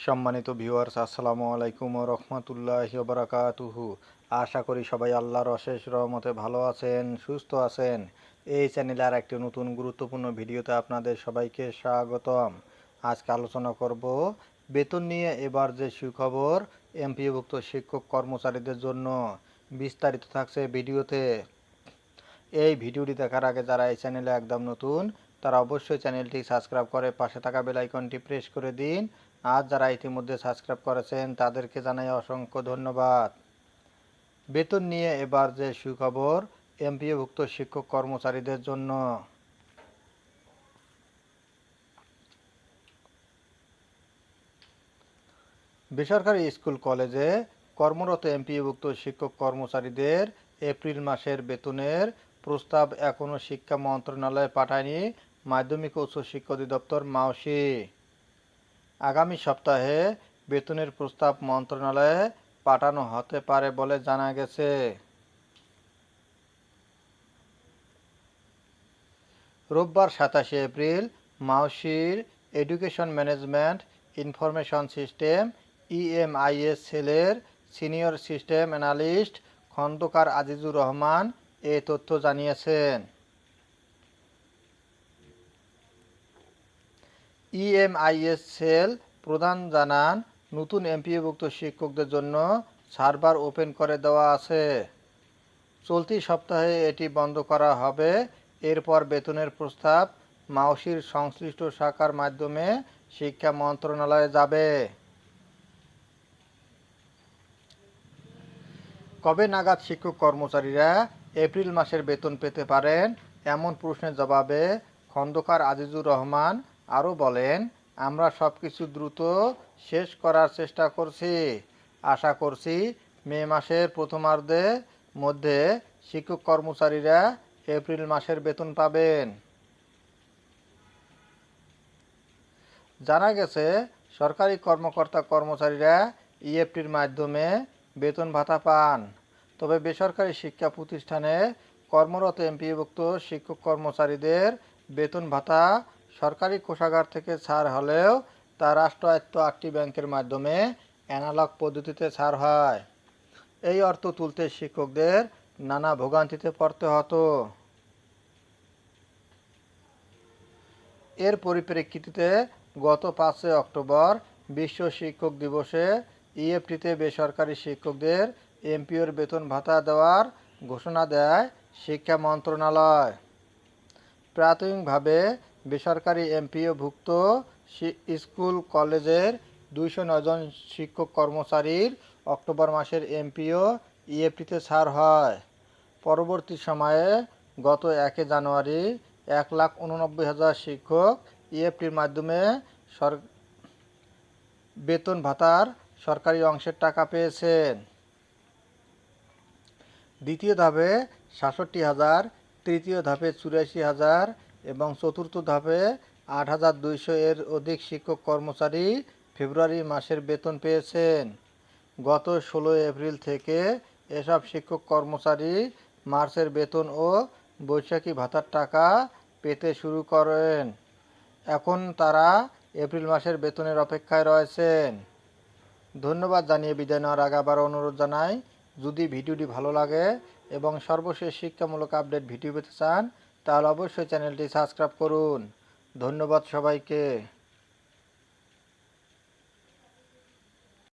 সম্মানিত ভিউয়ার্স, আসসালামু আলাইকুম ওয়া রাহমাতুল্লাহি ওয়া বারাকাতুহু। আশা করি সবাই আল্লাহর অশেষ রহমতে ভালো আছেন, সুস্থ আছেন। এই চ্যানেলে আর একটি নতুন গুরুত্বপূর্ণ ভিডিওতে আপনাদের সবাইকে স্বাগতম। আজকে আলোচনা করব বেতন নিয়ে এবার যে সুখবর এমপিওভুক্ত শিক্ষক কর্মচারীদের জন্য। বিস্তারিত থাকছে ভিডিওতে। এই ভিডিওটি দেখার আগে যারা এই চ্যানেলে একদম নতুন তারা অবশ্যই চ্যানেলটি সাবস্ক্রাইব করে পাশে থাকা বেল আইকনটি প্রেস করে দিন। আর যারা ইতিমধ্যে সাবস্ক্রাইব করেছেন তাদেরকে জানাই অসংখ্য ধন্যবাদ। বেতন নিয়ে এবার যে সুখবর এমপিওভুক্ত শিক্ষক কর্মচারীদের জন্য। বেসরকারি স্কুল কলেজে কর্মরত এমপিওভুক্ত শিক্ষক কর্মচারীদের এপ্রিল মাসের বেতনের প্রস্তাব এখনও শিক্ষা মন্ত্রণালয়ে পাঠায়নি মাধ্যমিক ও উচ্চ শিক্ষা অধিদপ্তর মাওসি। আগামী সপ্তাহে বেতনের প্রস্তাব মন্ত্রণালয়ে পাঠানো হতে পারে বলে জানা গেছে। রোববার 27 এপ্রিল মাওসির education management information system EMIS সেলের senior system analyst Khandakar Azizur Rahman এ তথ্য জানিয়েছেন। ইএমআইএস সেল প্রধান জানান, নতুন এমপিওভুক্ত শিক্ষকদের জন্য সার্ভার ওপেন করে দেওয়া আছে। চলতি সপ্তাহে এটি বন্ধ করা হবে। এরপর বেতনের প্রস্তাব মাওসির সংশ্লিষ্ট শাখার মাধ্যমে শিক্ষা মন্ত্রণালয়ে যাবে। কবে নাগাদ শিক্ষক কর্মচারীরা এপ্রিল মাসের বেতন পেতে পারেন, এমন প্রশ্নের জবাবে খন্দকার আজিজুর রহমান আরও বলেন, আমরা সবকিছু দ্রুত শেষ করার চেষ্টা করছি। আশা করছি মে মাসের প্রথমার্ধের মধ্যে শিক্ষক কর্মচারীরা এপ্রিল মাসের বেতন পাবেন। জানা গেছে, সরকারি কর্মকর্তা কর্মচারীরা ইএফটির মাধ্যমে বেতন ভাতা পান। তবে বেসরকারি শিক্ষা প্রতিষ্ঠানে কর্মরত এমপিওভুক্ত শিক্ষক কর্মচারীদের বেতন ভাতা সরকারি কোষাগার থেকে ছাড় হলেও তা রাষ্ট্রায়ত্ত 8টি ব্যাংকের মাধ্যমে অ্যানালগ পদ্ধতিতে ছাড় হয়। এই অর্থ তুলতে শিক্ষকদের নানা ভোগান্তিতে পড়তে হতো। এর পরিপ্রেক্ষিতে গত 5 অক্টোবর বিশ্ব শিক্ষক দিবসে ইএফটিতে বেসরকারি শিক্ষকদের এমপিওর বেতন ভাতা দেওয়ার ঘোষণা দেয় শিক্ষা মন্ত্রণালয়। প্রাথমিকভাবে বেসরকারি এমপিওভুক্ত স্কুল কলেজের 209 জন শিক্ষক কর্মচারীর অক্টোবর মাসের এমপিও ইএফটিতে ছাড় হয়। পরবর্তী সময়ে গত 1 জানুয়ারি 1,89,000 শিক্ষক ইএফটির মাধ্যমে বেতন ভাতার সরকারি অংশের টাকা পেয়েছেন। দ্বিতীয় ধাপে 67,000, তৃতীয় ধাপে 84,000 এবং চতুর্থ ধাপে 8,200 এর অধিক শিক্ষক কর্মচারী ফেব্রুয়ারি মাসের বেতন পেয়েছেন। গত 16 এপ্রিল থেকে এসব শিক্ষক কর্মচারী মার্চের বেতন ও বৈশাখী ভাতার টাকা পেতে শুরু করেন। এখন তারা এপ্রিল মাসের বেতনের অপেক্ষায় রয়েছেন। ধন্যবাদ জানিয়ে বিদায় নেওয়ার আগে আবার অনুরোধ জানাই, যদি ভিডিওটি ভালো লাগে এবং সর্বশেষ শিক্ষামূলক আপডেট ভিডিও পেতে চান তাহলে অবশ্যই চ্যানেলটি সাবস্ক্রাইব করুন। ধন্যবাদ সবাইকে।